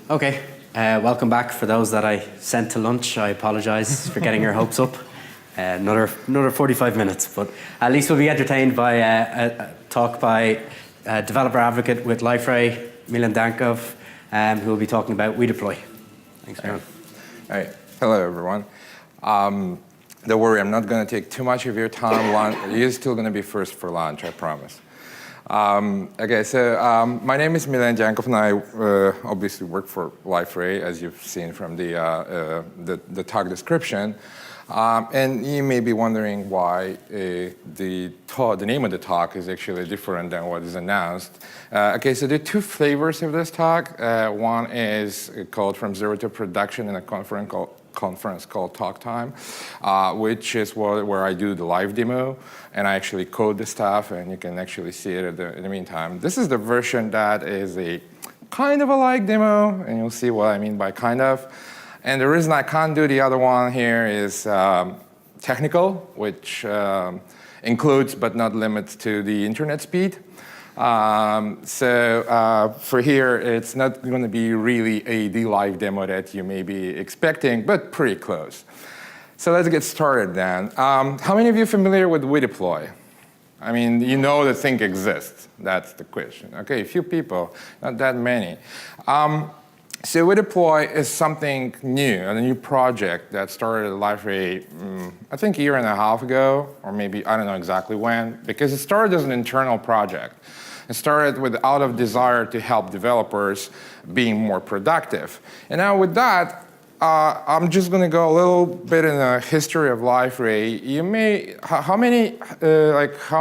Okay, welcome back. For those that I sent to lunch, I apologise for getting your hopes up. Another 45 minutes, but at least we'll be entertained by a talk by a developer advocate with Liferay, Milen Dyankov, who will be talking about WeDeploy. Thanks, Milen. All right. Hello, everyone. Don't worry, I'm not going to take too much of your time. You're still going to be first for lunch, I promise. Okay, so my name is Milen Dyankov, and I obviously work for Liferay, as you've seen from the talk description. And you may be wondering why the name of the talk is actually different than what is announced. Okay, so there are two flavors of this talk. One is called From Zero to Production in a conference called Talk Time, which is where I do the live demo, and I actually code the stuff, and you can actually see it in the meantime. This is the version that is a kind of a live demo, and you'll see what I mean by kind of. And the reason I can't do the other one here is technical, which includes but not limits to the internet speed. So for here, it's not going to be really the live demo that you may be expecting, but pretty close. So let's get started then. How many of you are familiar with WeDeploy? I mean, you know the thing exists. That's the question. Okay, a few people, not that many. So WeDeploy is something new, a new project that started at Liferay, I think a year and a half ago, or maybe, I don't know exactly when, because it started as an internal project. It started out of desire to help developers being more productive. And now with that, I'm just going to go a little bit in the history of Liferay. How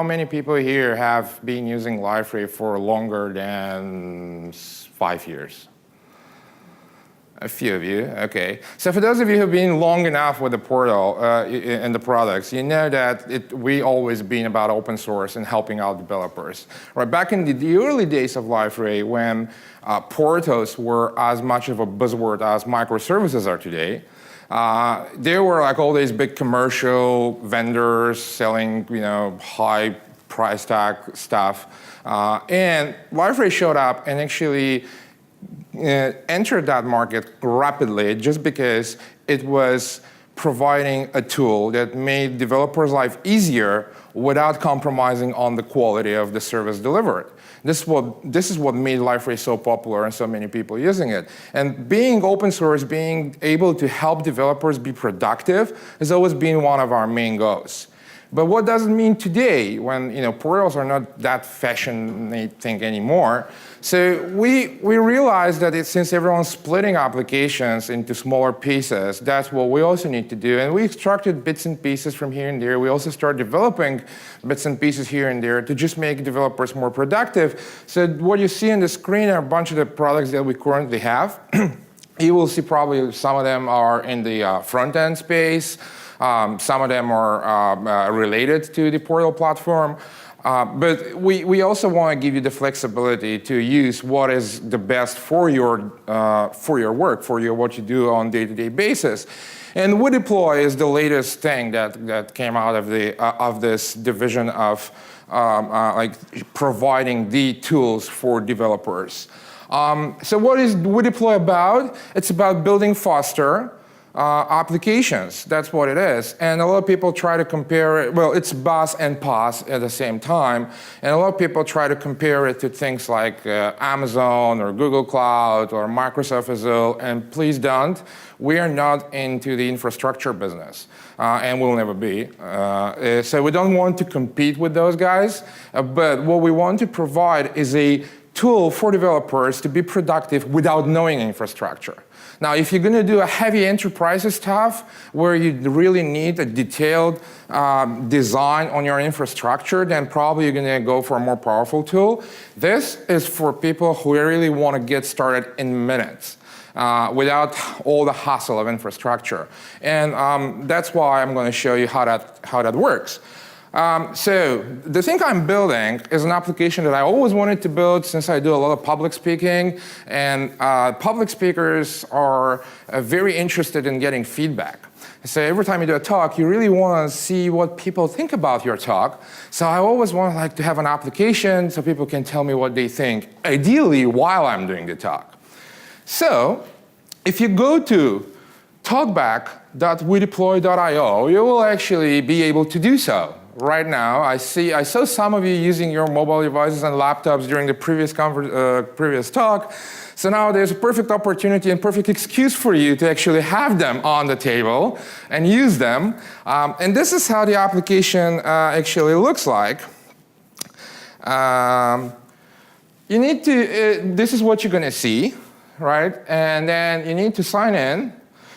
many people here have been using Liferay for longer than 5 years? A few of you, okay. So for those of you who've been long enough with the portal and the products, you know that we always been about open source and helping out developers. Right, back in the early days of Liferay, when portals were as much of a buzzword as microservices are today, there were like all these big commercial vendors selling, high price tag stuff, and Liferay showed up and actually entered that market rapidly just because it was providing a tool that made developers' life easier without compromising on the quality of the service delivered. This is what made Liferay so popular and so many people using it. And being open source, being able to help developers be productive has always been one of our main goals. But what does it mean today when portals are not that fashion thing anymore? So we realized that since everyone's splitting applications into smaller pieces, that's what we also need to do. And we extracted bits and pieces from here and there. We also started developing bits and pieces here and there to just make developers more productive. So what you see on the screen are a bunch of the products that we currently have. You will see probably some of them are in the front-end space. Some of them are related to the portal platform. But we also want to give you the flexibility to use what is the best for your work, what you do on a day-to-day basis. And WeDeploy is the latest thing that came out of this division of providing the tools for developers. So what is WeDeploy about? It's about building faster applications. That's what it is. And a lot of people try to compare it, well, it's BaaS and PaaS at the same time. And a lot of people try to compare it to things like Amazon or Google Cloud or Microsoft Azure, and please don't. We are not into the infrastructure business, and we'll never be. So we don't want to compete with those guys, but what we want to provide is a tool for developers to be productive without knowing infrastructure. Now, if you're going to do a heavy enterprise stuff where you really need a detailed design on your infrastructure, then probably you're going to go for a more powerful tool. This is for people who really want to get started in minutes without all the hassle of infrastructure. And that's why I'm going to show you how that works. So the thing I'm building is an application that I always wanted to build since I do a lot of public speaking. And public speakers are very interested in getting feedback. So every time you do a talk, you really want to see what people think about your talk. So I always want to have an application so people can tell me what they think, ideally while I'm doing the talk. So if you go to talkback.wedeploy.io, you will actually be able to do so. Right now, I saw some of you using your mobile devices and laptops during the previous talk. So now there's a perfect opportunity and perfect excuse for you to actually have them on the table and use them. And this is how the application actually looks like. You need to, this is what you're going to see, right? And then you need to sign in.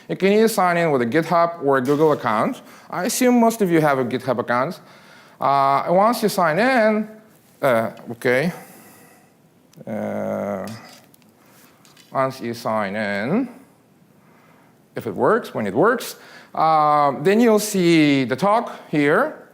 You can either sign in with a GitHub or a Google account. I assume most of you have a GitHub account. Once you sign in, once you sign in, if it works, when it works, then you'll see the talk here.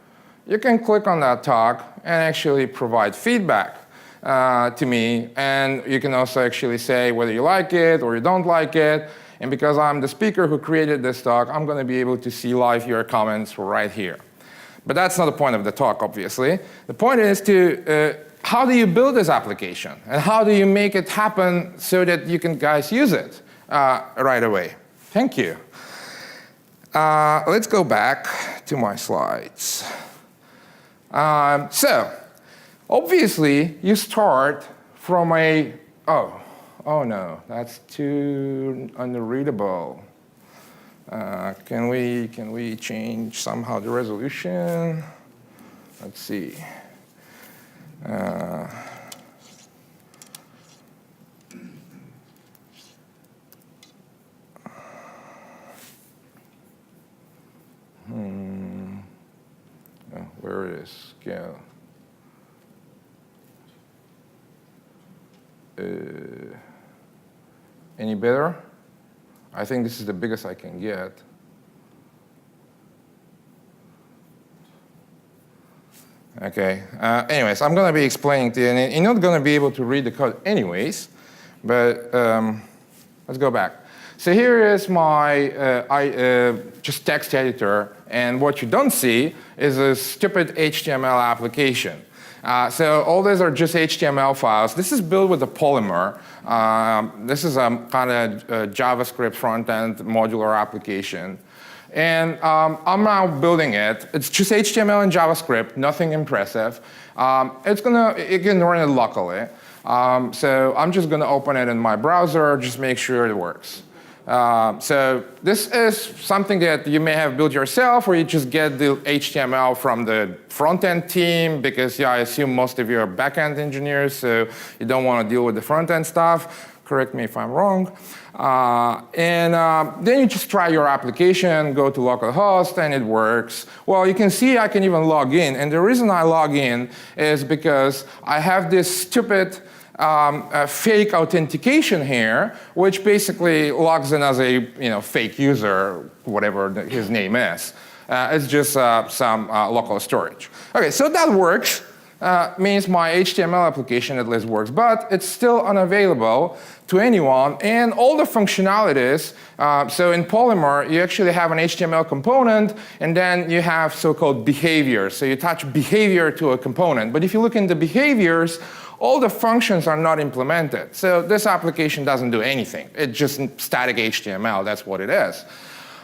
You can click on that talk and actually provide feedback to me. And you can also actually say whether you like it or you don't like it. And because I'm the speaker who created this talk, I'm going to be able to see live your comments right here. But that's not the point of the talk, obviously. The point is to how do you build this application? And how do you make it happen so that you can guys use it right away? Thank you. Let's go back to my slides. So obviously, you start from a, oh no, that's too unreadable. Can we change somehow the resolution? Let's see. Where is scale? Any better? I think this is the biggest I can get. Okay. Anyways, I'm going to be explaining to you, and you're not going to be able to read the code anyways, but let's go back. So here is my just text editor, and what you don't see is a stupid HTML application. So all these are just HTML files. This is built with a Polymer. This is a kind of JavaScript front-end modular application. And I'm now building it. It's just HTML and JavaScript, nothing impressive. It can run it locally. So I'm just going to open it in my browser, just make sure it works. So this is something that you may have built yourself, or you just get the HTML from the front-end team, because I assume most of you are back-end engineers, so you don't want to deal with the front-end stuff. Correct me if I'm wrong. Then you just try your application, go to localhost, and it works. Well, you can see I can even log in. And the reason I log in is because I have this stupid fake authentication here, which basically logs in as a fake user, whatever his name is. It's just some local storage. OK, so that works. Means my HTML application at least works, but it's still unavailable to anyone. And all the functionalities, so in Polymer, you actually have an HTML component, and then you have so-called behaviors. So you attach behavior to a component. But if you look into behaviors, all the functions are not implemented. So this application doesn't do anything. It's just static HTML. That's what it is.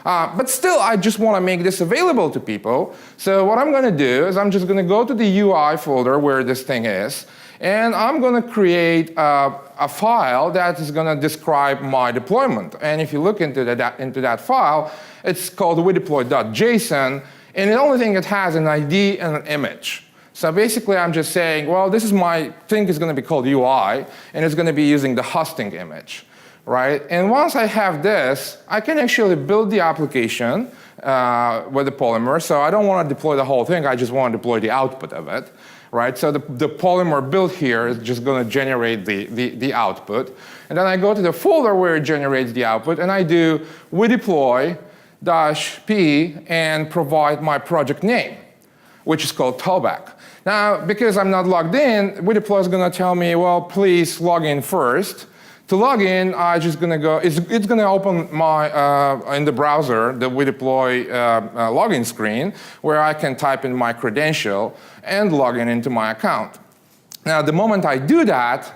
But still, I just want to make this available to people. So what I'm going to do is I'm just going to go to the UI folder where this thing is, and I'm going to create a file that is going to describe my deployment. And if you look into that file, it's called WeDeploy.json, and the only thing it has an ID and an image. So basically, I'm just saying, well, this is my thing is going to be called UI, and it's going to be using the hosting image. Right? And once I have this, I can actually build the application with the Polymer. So I don't want to deploy the whole thing. I just want to deploy the output of it. Right? So the Polymer build here is just going to generate the output. And then I go to the folder where it generates the output, and I do WeDeploy -p and provide my project name, which is called Talkback. Now, because I'm not logged in, WeDeploy is going to tell me, well, please log in first. To log in, I'm just going to go, it's going to open my, in the browser, the WeDeploy login screen, where I can type in my credential and log in into my account. Now, the moment I do that,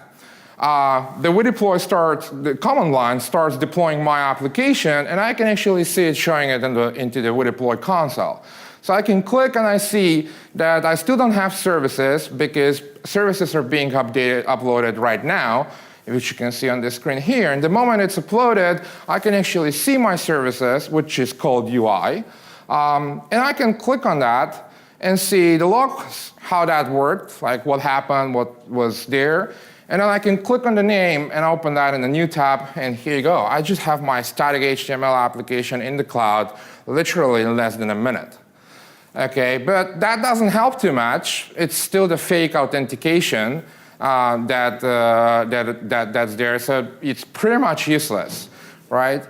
the WeDeploy starts, the command line starts deploying my application, and I can actually see it showing it into the WeDeploy console. So I can click and I see that I still don't have services because services are being uploaded right now, which you can see on the screen here. And the moment it's uploaded, I can actually see my services, which is called UI. And I can click on that and see the logs, how that worked, like what happened, what was there. And then I can click on the name and open that in a new tab, and here you go. I just have my static HTML application in the cloud literally in less than a minute. Okay, but that doesn't help too much. It's still the fake authentication that's there, so it's pretty much useless, right?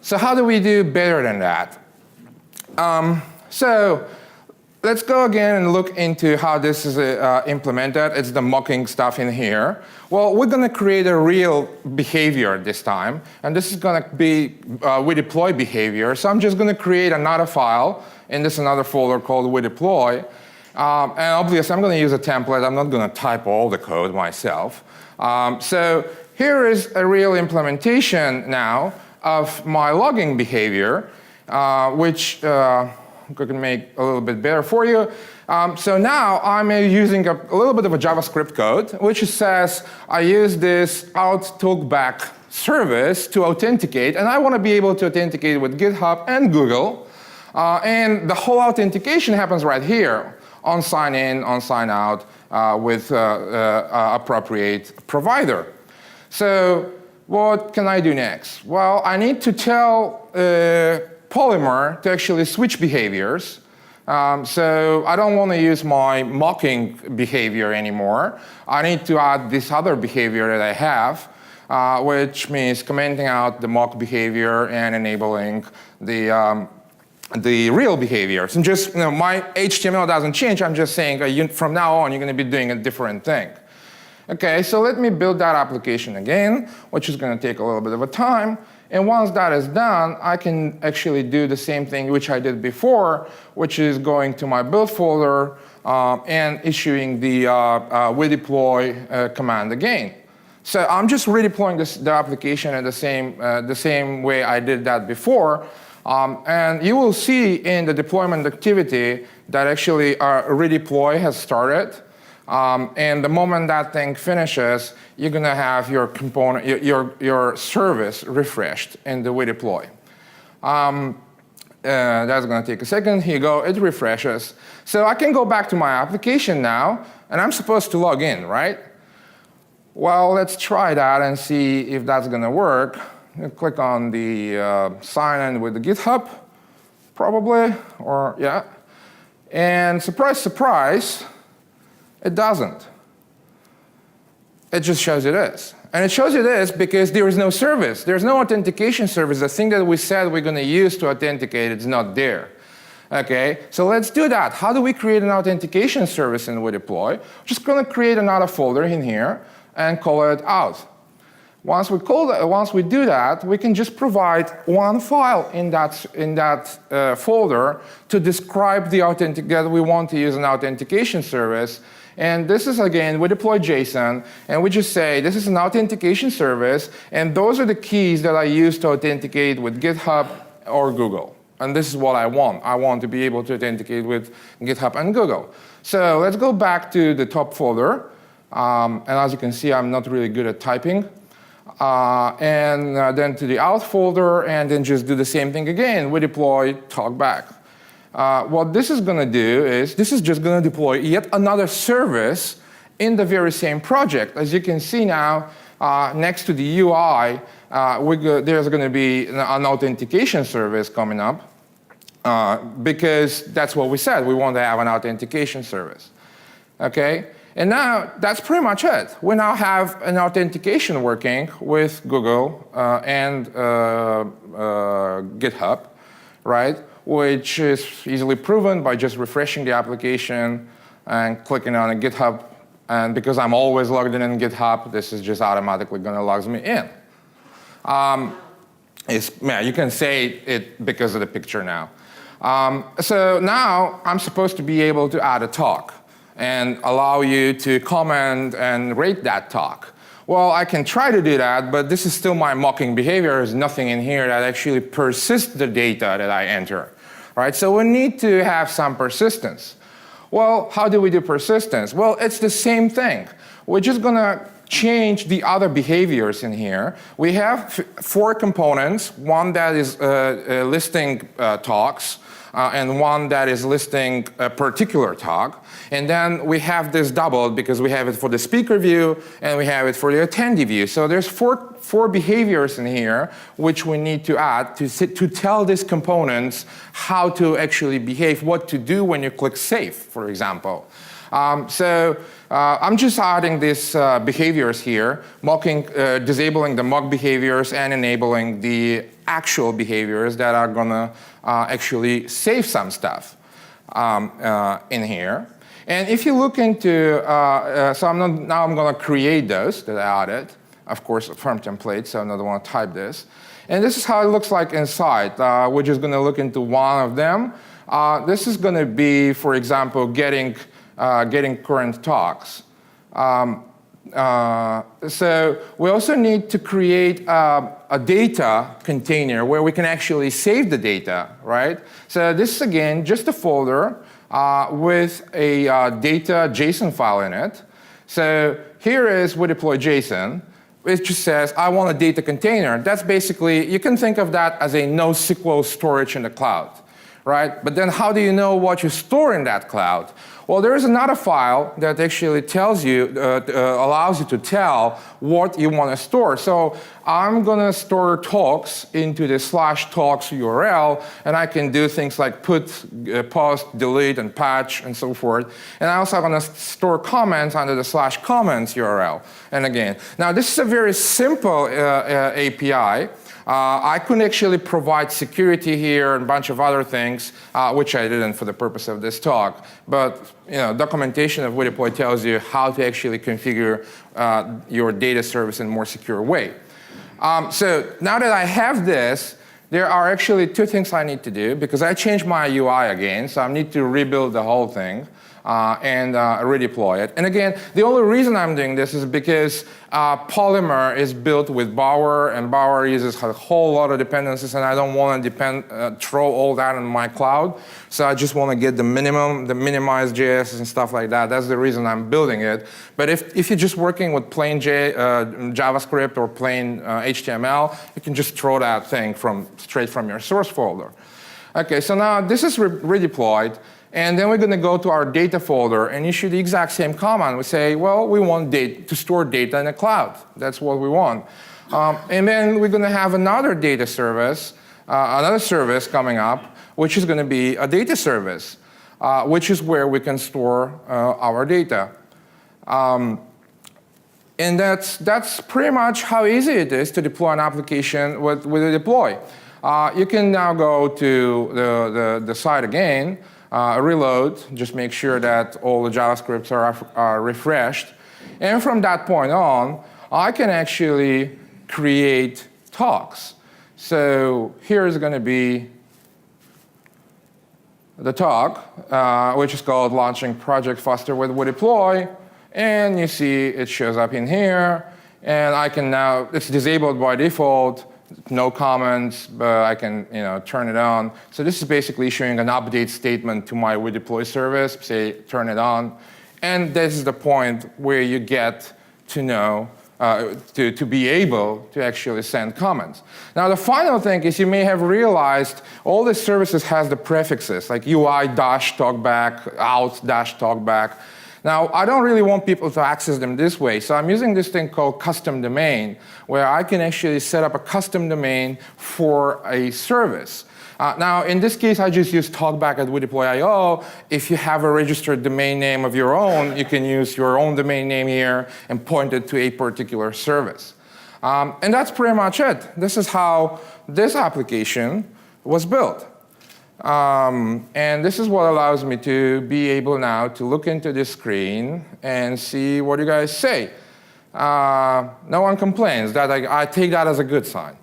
So how do we do better than that? So let's go again and look into how this is implemented. It's the mocking stuff in here. Well, we're going to create a real behavior this time, and this is going to be WeDeploy behavior. So I'm just going to create another file in this another folder called WeDeploy. And obviously, I'm going to use a template. I'm not going to type all the code myself. So here is a real implementation now of my logging behavior, which I can make a little bit better for you. So now I'm using a little bit of a JavaScript code, which says I use this out talkback service to authenticate, and I want to be able to authenticate with GitHub and Google. And the whole authentication happens right here, on sign in, on sign out, with appropriate provider. So what can I do next? Well, I need to tell Polymer to actually switch behaviors. So I don't want to use my mocking behavior anymore. I need to add this other behavior that I have, which means commenting out the mock behavior and enabling the real behaviors. And just, my HTML doesn't change. I'm just saying from now on, you're going to be doing a different thing. Okay, so let me build that application again, which is going to take a little bit of a time. And once that is done, I can actually do the same thing which I did before, which is going to my build folder and issuing the WeDeploy command again. So I'm just redeploying the application in the same way I did that before. And you will see in the deployment activity that actually redeploy has started. And the moment that thing finishes, you're going to have your component, your service refreshed in the WeDeploy. That's going to take a second. Here you go. It refreshes. So I can go back to my application now, and I'm supposed to log in, right? Well, let's try that and see if that's going to work. Click on the sign in with the GitHub, probably, or yeah. And surprise, surprise, it doesn't. It just shows it is. And it shows it is because there is no service. There's no authentication service. The thing that we said we're going to use to authenticate is not there. Okay, so let's do that. How do we create an authentication service in WeDeploy? We're just going to create another folder in here and call it out. Once we do that, we can just provide one file in that folder to describe the that we want to use an authentication service. And this is, again, WeDeploy JSON, and we just say this is an authentication service, and those are the keys that I use to authenticate with GitHub or Google. And this is what I want. I want to be able to authenticate with GitHub and Google. So let's go back to the top folder. And as you can see, I'm not really good at typing. And then to the out folder, and then just do the same thing again. WeDeploy talkback. What this is going to do is this is just going to deploy yet another service in the very same project. As you can see now, next to the UI, there's going to be an authentication service coming up because that's what we said. We want to have an authentication service. Okay? And now that's pretty much it. We now have an authentication working with Google and GitHub, right? Which is easily proven by just refreshing the application and clicking on a GitHub. And because I'm always logged in GitHub, this is just automatically going to log me in. You can say it because of the picture now. So now I'm supposed to be able to add a talk and allow you to comment and rate that talk. Well, I can try to do that, but this is still my mocking behavior. There's nothing in here that actually persists the data that I enter, right? So we need to have some persistence. Well, how do we do persistence? Well, it's the same thing. We're just gonna change the other behaviors in here. We have 4 components, one that is listing talks, and one that is listing a particular talk. And then we have this doubled because we have it for the speaker view and we have it for the attendee view. So there's four behaviors in here which we need to add to tell these components how to actually behave, what to do when you click save, for example. I'm just adding these behaviors here, disabling the mock behaviors and enabling the actual behaviors that are gonna actually save some stuff in here. And if you look into, now I'm gonna create those that I added, of course, from template, so I'm not gonna type this. And this is how it looks like inside. We're just gonna look into one of them. This is gonna be, for example, getting current talks. So we also need to create a data container where we can actually save the data, right? So this is, again, just a folder with a data JSON file in it. So here is WeDeploy JSON. It just says, I want a data container. That's basically, you can think of that as a NoSQL storage in the cloud, right? But then how do you know what you store in that cloud? Well, there is another file that actually tells you, allows you to tell what you want to store. So I'm going to store talks into the /talks URL, and I can do things like put, post, delete, and patch, and so forth. And I also going to store comments under the /comments URL. And again, now this is a very simple API. I could actually provide security here and a bunch of other things, which I didn't for the purpose of this talk. But documentation of WeDeploy tells you how to actually configure your data service in a more secure way. So now that I have this, there are actually 2 things I need to do because I changed my UI again, so I need to rebuild the whole thing. And redeploy it. And again, the only reason I'm doing this is because Polymer is built with Bower, and Bower uses a whole lot of dependencies, and I don't want to throw all that in my cloud. So I just want to get the minimum, the minimized JS and stuff like that. That's the reason I'm building it. But if you're just working with plain JavaScript or plain HTML, you can just throw that thing straight from your source folder. Okay, so now this is redeployed. And then we're going to go to our data folder and issue the exact same command. We say, well, we want to store data in the cloud. That's what we want. And then we're going to have another data service, another service coming up, which is going to be a data service, which is where we can store our data. And that's pretty much how easy it is to deploy an application with WeDeploy. You can now go to the site again. Reload, just make sure that all the JavaScripts are refreshed. And from that point on, I can actually create talks. So here is going to be the talk, which is called Launching Project Faster with WeDeploy. And you see it shows up in here. And I can now, it's disabled by default. No comments, but I can turn it on. So this is basically issuing an update statement to my WeDeploy service, say turn it on. And this is the point where you get to know, to be able to actually send comments. Now the final thing is you may have realized all the services has the prefixes like UI-talkback, out-talkback. Now, I don't really want people to access them this way, so I'm using this thing called custom domain, where I can actually set up a custom domain for a service. Now, in this case, I just use talkback at WeDeploy.io. If you have a registered domain name of your own, you can use your own domain name here and point it to a particular service. And that's pretty much it. This is how this application was built. And this is what allows me to be able now to look into this screen and see what you guys say. No one complains. That I take that as a good sign.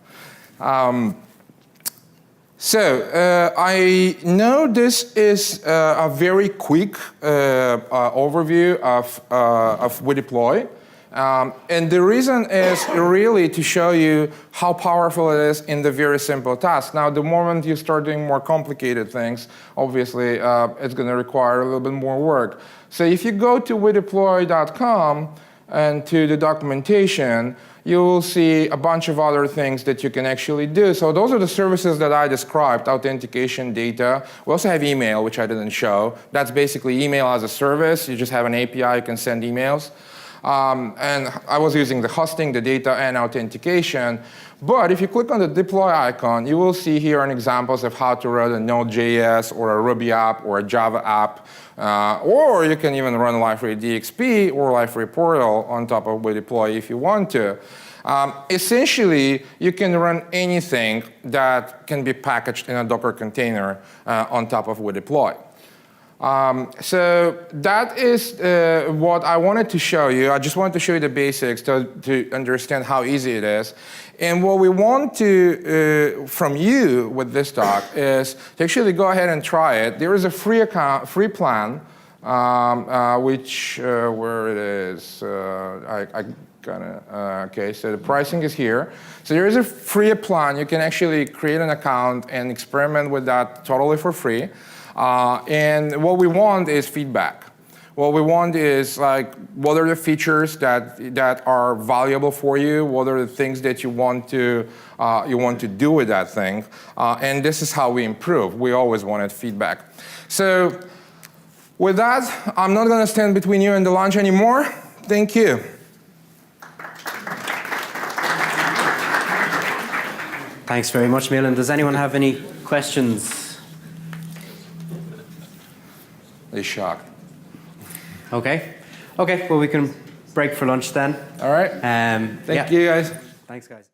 I know this is a very quick overview of WeDeploy. And the reason is really to show you how powerful it is in the very simple task. Now, the moment you start doing more complicated things, obviously, it's going to require a little bit more work. So if you go to WeDeploy.com and to the documentation, you will see a bunch of other things that you can actually do. So those are the services that I described, authentication, data. We also have email, which I didn't show. That's basically email as a service. You just have an API, you can send emails. And I was using the hosting, the data, and authentication. But if you click on the deploy icon, you will see here examples of how to run a Node.js or a Ruby app or a Java app. Or you can even run Liferay DXP or Liferay Portal on top of WeDeploy if you want to. Essentially, you can run anything that can be packaged in a Docker container on top of WeDeploy. So that is what I wanted to show you. I just wanted to show you the basics to understand how easy it is. And what we want to from you with this talk is to actually go ahead and try it. There is a free plan, which where it is. Okay, so the pricing is here. So there is a free plan. You can actually create an account and experiment with that totally for free. And what we want is feedback. What we want is like, what are the features that are valuable for you? What are the things that you want to do with that thing? And this is how we improve. We always wanted feedback. So with that, I'm not going to stand between you and the lunch anymore. Thank you. Thanks very much, Milen. Does anyone have any questions? They're shocked. Okay. Okay, well, we can break for lunch then. All right. Thank you, guys. Thanks, guys.